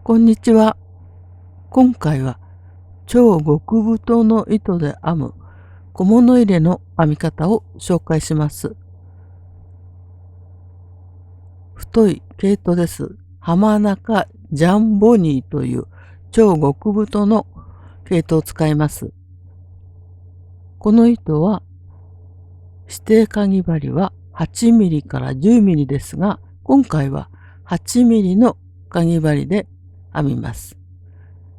こんにちは。今回は超極太の糸で編む小物入れの編み方を紹介します。太い毛糸です。浜中ジャンボニーという超極太の毛糸を使います。この糸は指定かぎ針は8ミリから10ミリですが、今回は8ミリのかぎ針で編みます。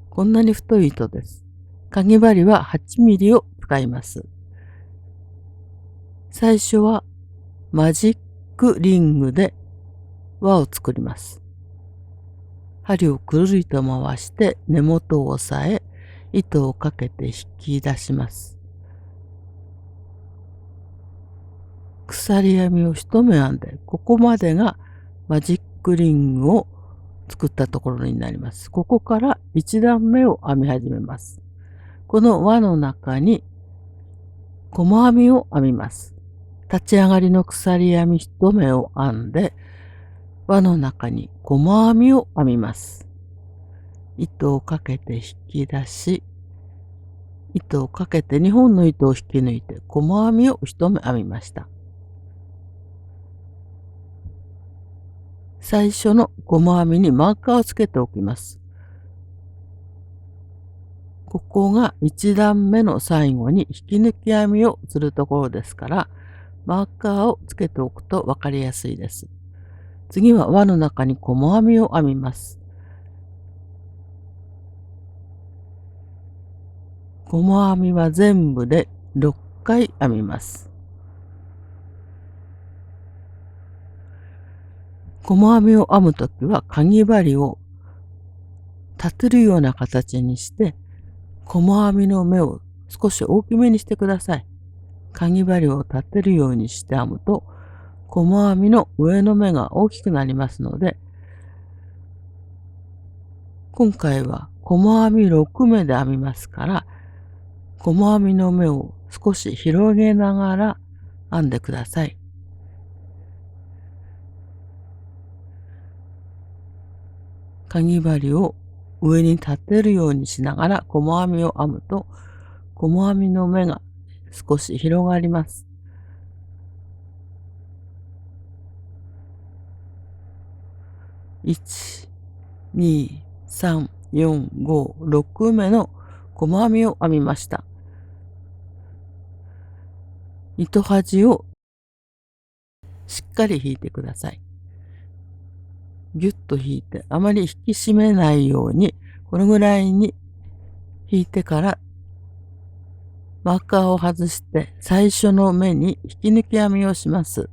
こんなに太い糸です。かぎ針は8ミリを使います。最初はマジックリングで輪を作ります。針をくるりと回して根元を押さえ、糸をかけて引き出します。鎖編みを一目編んで、ここまでがマジックリングを作ったところになります。ここから1段目を編み始めます。この輪の中に細編みを編みます。立ち上がりの鎖編み一目を編んで、輪の中に細編みを編みます。糸をかけて引き出し、糸をかけて2本の糸を引き抜いて細編みを一目編みました。最初の細編みにマーカーをつけておきます。ここが1段目の最後に引き抜き編みをするところですから、マーカーをつけておくと分かりやすいです。次は輪の中に細編みを編みます。細編みは全部で6回編みます。細編みを編むときはかぎ針を立てるような形にして細編みの目を少し大きめにしてください。かぎ針を立てるようにして編むと細編みの上の目が大きくなりますので、今回は細編み6目で編みますから、細編みの目を少し広げながら編んでください。かぎ針を上に立てるようにしながら細編みを編むと、細編みの目が少し広がります。1、2、3、4、5、6目の細編みを編みました。糸端をしっかり引いてください。ぎゅっと引いて、あまり引き締めないように、このぐらいに引いてからマーカーを外して最初の目に引き抜き編みをします。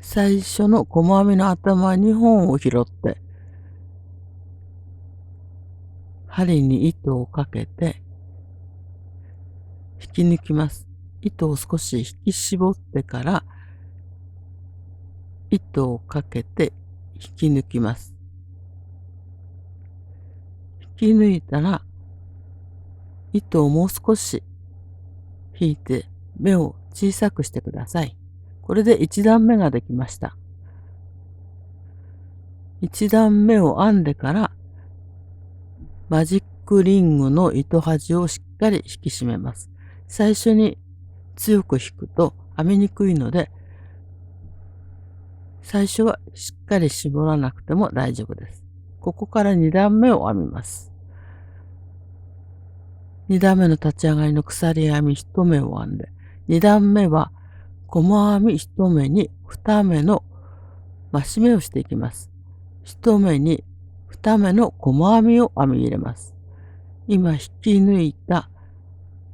最初の細編みの頭2本を拾って針に糸をかけて引き抜きます。糸を少し引き絞ってから糸をかけて引き抜きます。引き抜いたら糸をもう少し引いて目を小さくしてください。これで1段目ができました。1段目を編んでからマジックリングの糸端をしっかり引き締めます。最初に強く引くと編みにくいので、最初はしっかり絞らなくても大丈夫です。ここから2段目を編みます。2段目の立ち上がりの鎖編み1目を編んで、2段目は細編み1目に2目の増し目をしていきます。1目に2目の細編みを編み入れます。今引き抜いた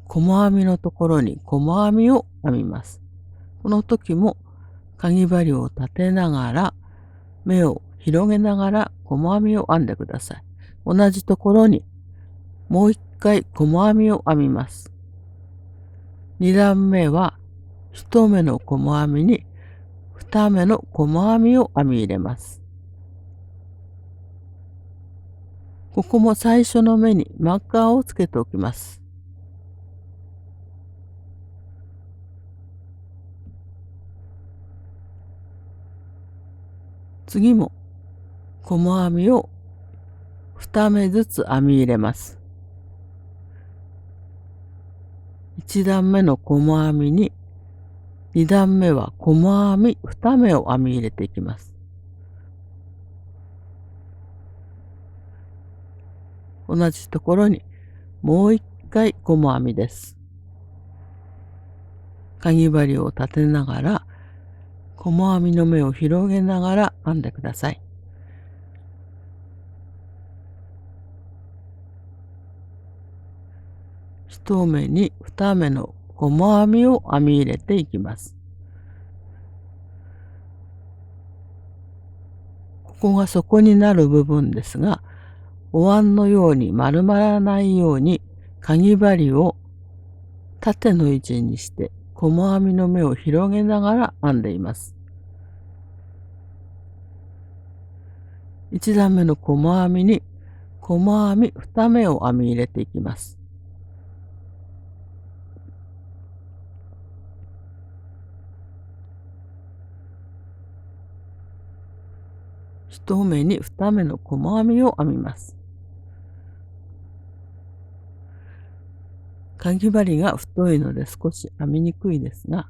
細編みのところに細編みを編みます。この時もかぎ針を立てながら目を広げながら細編みを編んでください。同じところにもう一回細編みを編みます。2段目は1目の細編みに2目の細編みを編み入れます。ここも最初の目にマーカーをつけておきます。次も細編みを2目ずつ編み入れます。1段目の細編みに2段目は細編み2目を編み入れていきます。同じところにもう一回細編みです。かぎ針を立てながら細編みの目を広げながら編んでください。1目に2目の細編みを編み入れていきます。ここが底になる部分ですが、お椀のように丸まらないようにかぎ針を縦の位置にして細編みの目を広げながら編んでいます。1段目の細編みに細編み2目を編み入れていきます。1目に2目の細編みを編みます。かぎ針が太いので少し編みにくいですが、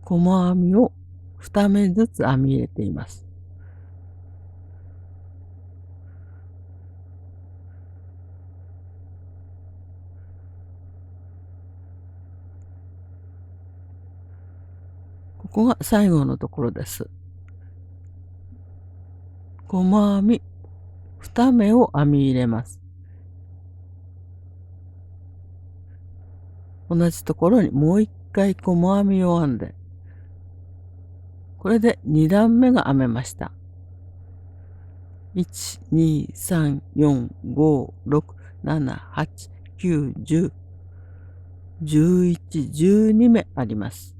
細編みを2目ずつ編み入れています。ここが最後のところです。細編み2目を編み入れます。同じところにもう一回細編みを編んで、これで2段目が編めました。1、2、3、4、5、6、7、8、9、10、11、12目あります。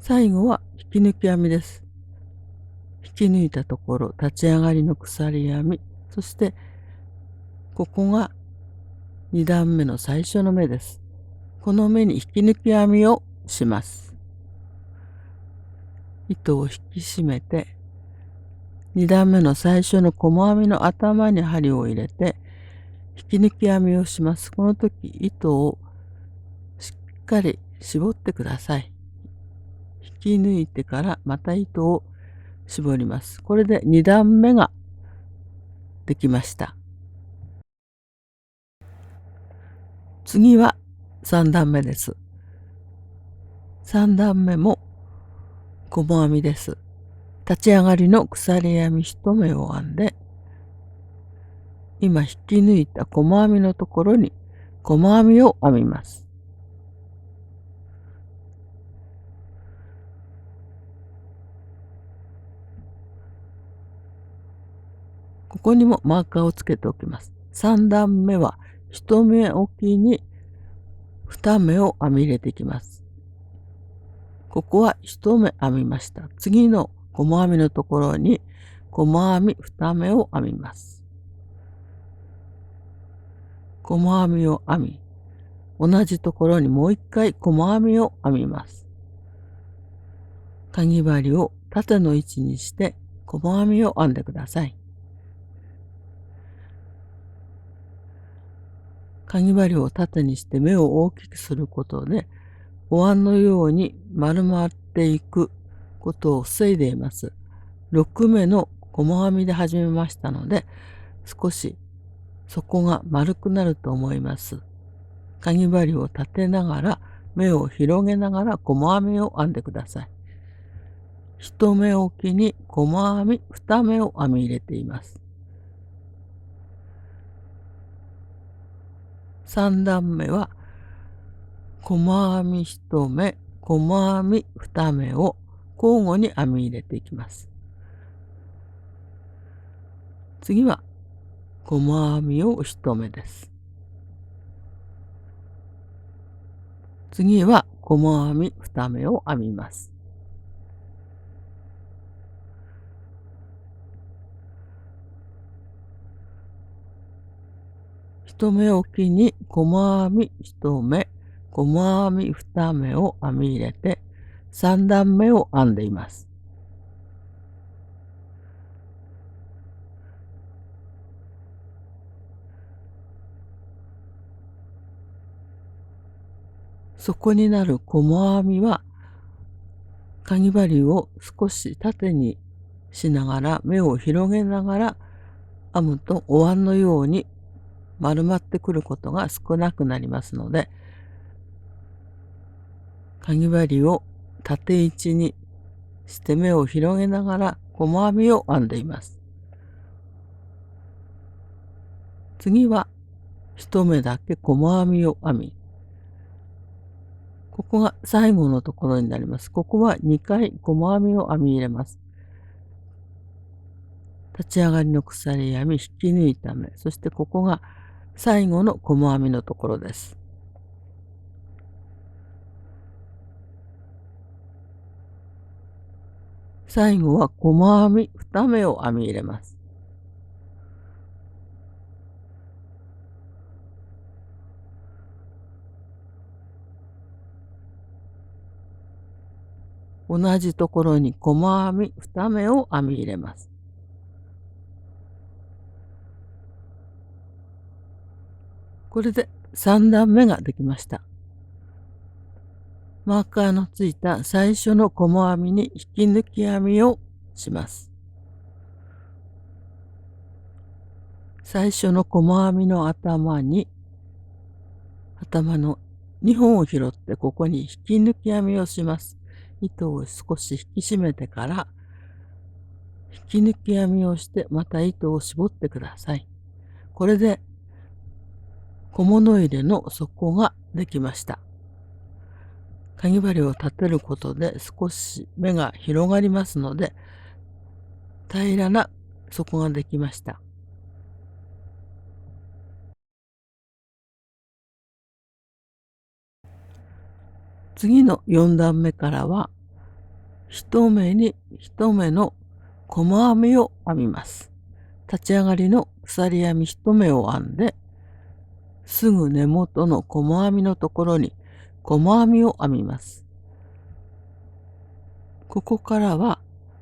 最後は引き抜き編みです。引き抜いたところ、立ち上がりの鎖編み、そしてここが2段目の最初の目です。この目に引き抜き編みをします。糸を引き締めて、2段目の最初の細編みの頭に針を入れて、引き抜き編みをします。この時、糸をしっかり絞ってください。引き抜いてからまた糸を絞ります。これで2段目ができました。次は3段目です。3段目も細編みです。立ち上がりの鎖編み1目を編んで、今引き抜いた細編みのところに細編みを編みます。ここにもマーカーをつけておきます。3段目は1目おきに2目を編み入れていきます。ここは1目編みました。次の細編みのところに細編み2目を編みます。細編みを編み、同じところにもう一回細編みを編みます。かぎ針を縦の位置にして細編みを編んでください。かぎ針を縦にして目を大きくすることで、お椀のように丸まっていくことを防いでいます。6目の細編みで始めましたので、少し底が丸くなると思います。かぎ針を立てながら目を広げながら細編みを編んでください。1目おきに細編み2目を編み入れています。3段目は細編み1目、細編み2目を交互に編み入れていきます。次は細編みを1目です。次は細編み2目を編みます。1目おきに細編み1目、細編み2目を編み入れて、3段目を編んでいます。底になる細編みはかぎ針を少し縦にしながら目を広げながら編むとお椀のように丸まってくることが少なくなりますので、かぎ針を縦位置にして目を広げながら細編みを編んでいます。次は1目だけ細編みを編み、ここが最後のところになります。ここは2回細編みを編み入れます。立ち上がりの鎖編み、引き抜いた目、そしてここが最後の細編みのところです。最後は細編み2目を編み入れます。同じところに細編み2目を編み入れます。これで3段目ができました。マーカーのついた最初の細編みに引き抜き編みをします。最初の細編みの頭の2本を拾ってここに引き抜き編みをします。糸を少し引き締めてから引き抜き編みをしてまた糸を絞ってください。これで小物入れの底ができました。かぎ針を立てることで少し目が広がりますので平らな底ができました。次の4段目からは1目に1目の細編みを編みます。立ち上がりの鎖編み1目を編んですぐ根元の細編みのところに細編みを編みます。ここからは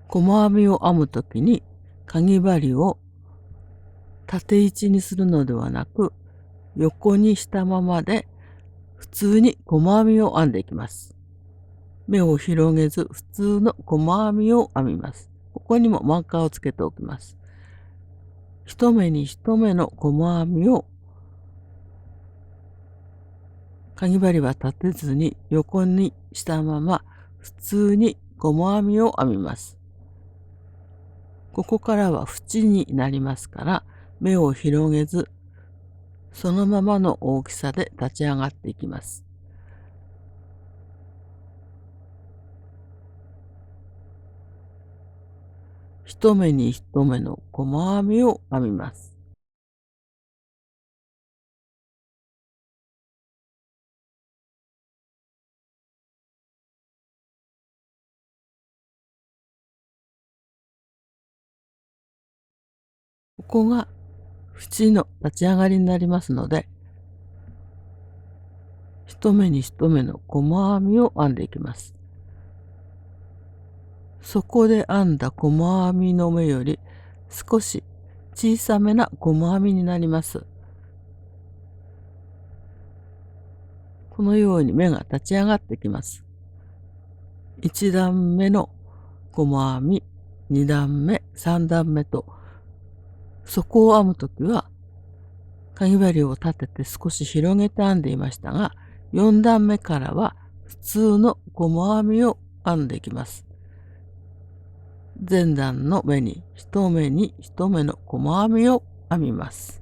細編みを編むときにかぎ針を縦位置にするのではなく横にしたままで普通に細編みを編んでいきます。目を広げず普通の細編みを編みます。ここにもマーカーをつけておきます。1目に1目の細編みをかぎ針は立てずに横にしたまま普通に細編みを編みます。ここからは縁になりますから目を広げずそのままの大きさで立ち上がっていきます。1目に1目の細編みを編みます。ここが縁の立ち上がりになりますので1目に1目の細編みを編んでいきます。そこで編んだ細編みの目より少し小さめな細編みになります。このように目が立ち上がってきます。1段目の細編み、2段目、3段目と底を編むときはかぎ針を立てて少し広げて編んでいましたが、4段目からは普通の細編みを編んでいきます。前段の目に1目に1目の細編みを編みます。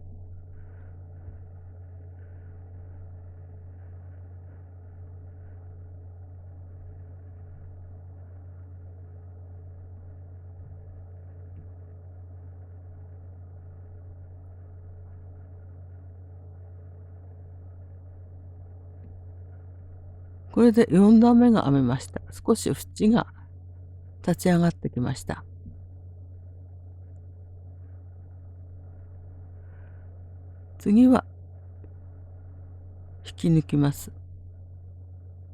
これで4段目が編めました。少し縁が立ち上がってきました。次は引き抜きます。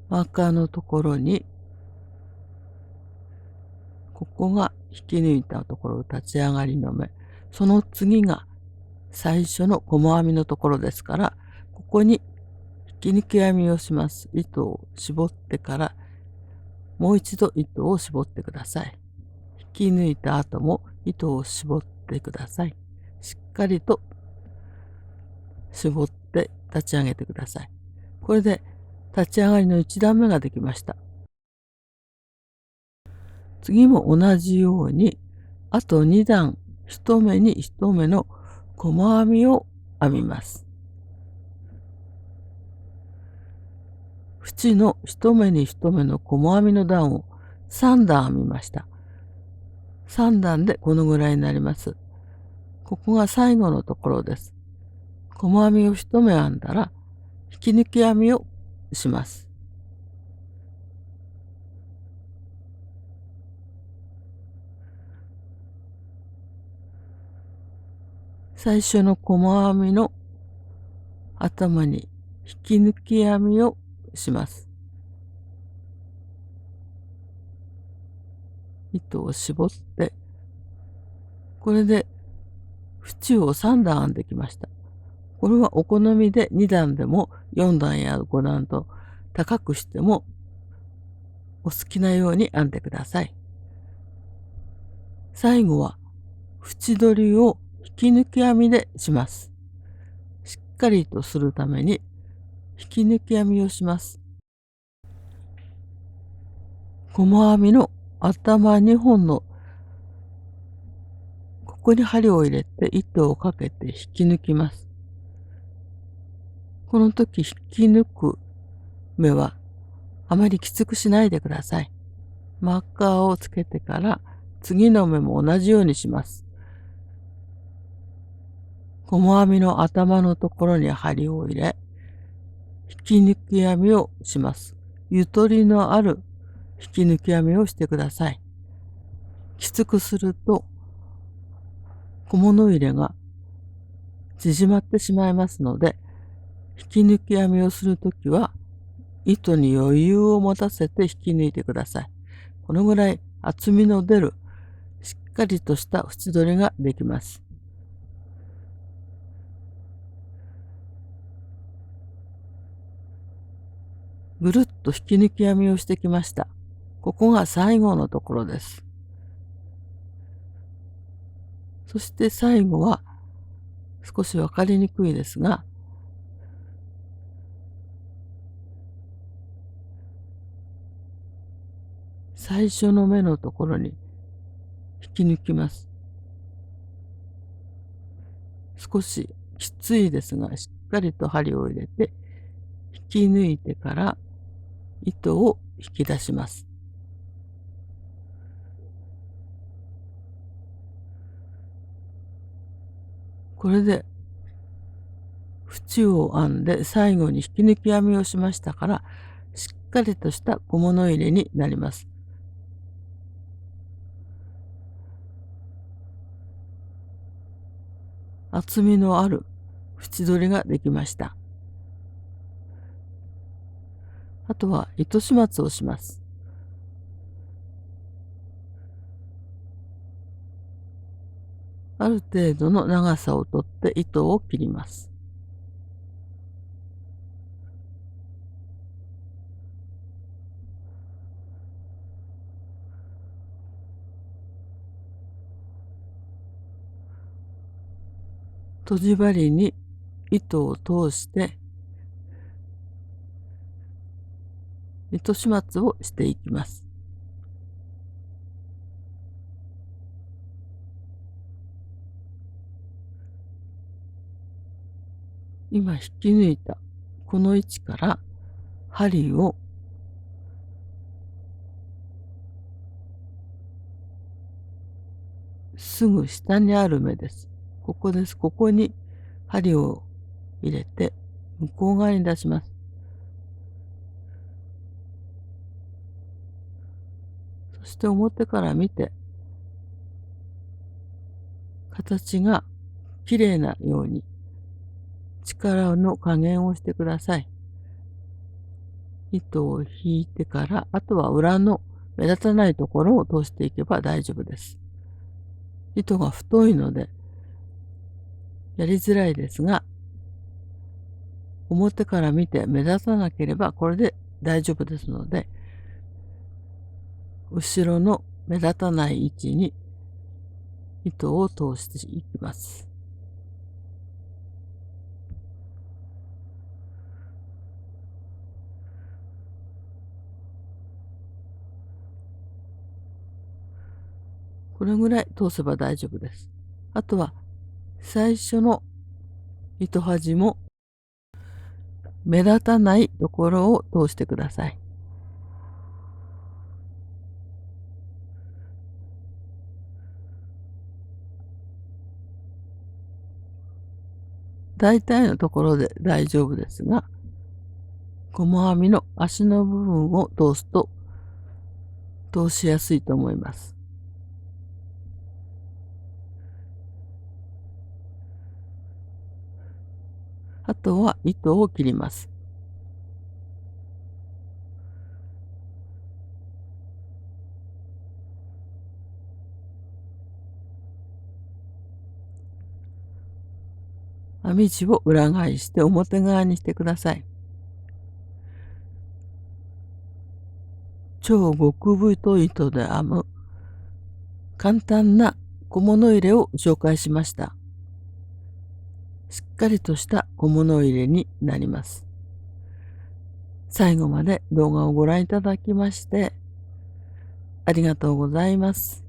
マーカーのところにここが引き抜いたところ立ち上がりの目。その次が最初の細編みのところですから、ここに引き抜き編みをします。糸を絞ってからもう一度糸を絞ってください。引き抜いた後も糸を絞ってください。しっかりと絞って立ち上げてください。これで立ち上がりの1段目ができました。次も同じようにあと2段1目に1目の細編みを編みます。縁の1目に1目の細編みの段を3段編みました。3段でこのぐらいになります。ここが最後のところです。細編みを1目編んだら引き抜き編みをします。最初の細編みの頭に引き抜き編みをします。糸を絞って、これで縁を3段編んできました。これはお好みで2段でも4段や5段と高くしてもお好きなように編んでください。最後は縁取りを引き抜き編みでします。しっかりとするために引き抜き編みをします。細編みの頭2本のここに針を入れて糸をかけて引き抜きます。この時引き抜く目はあまりきつくしないでください。マーカーをつけてから次の目も同じようにします。細編みの頭のところに針を入れ、引き抜き編みをします。ゆとりのある引き抜き編みをしてください。きつくすると小物入れが縮まってしまいますので、引き抜き編みをするときは糸に余裕を持たせて引き抜いてください。このぐらい厚みの出るしっかりとした縁取りができます。ぐるっと引き抜き編みをしてきました。ここが最後のところです。そして最後は少し分かりにくいですが、最初の目のところに引き抜きます。少しきついですが、しっかりと針を入れて引き抜いてから糸を引き出します。これで縁を編んで最後に引き抜き編みをしましたから、しっかりとした小物入れになります。厚みのある縁取りができました。あとは糸始末をします。ある程度の長さをとって糸を切ります。とじ針に糸を通して糸始末をしていきます。今引き抜いたこの位置から針をすぐ下にある目です。ここです。ここに針を入れて向こう側に出します。そして表から見て形がきれいなように力の加減をしてください。糸を引いてから、あとは裏の目立たないところを通していけば大丈夫です。糸が太いのでやりづらいですが、表から見て目立たなければこれで大丈夫ですので、後ろの目立たない位置に糸を通していきます。これぐらい通せば大丈夫です。あとは最初の糸端も目立たないところを通してください。大体のところで大丈夫ですが、ゴム編みの足の部分を通すと通しやすいと思います。あとは糸を切ります。編み地を裏返して表側にしてください。超極太い糸で編む簡単な小物入れを紹介しました。しっかりとした小物入れになります。最後まで動画をご覧いただきましてありがとうございます。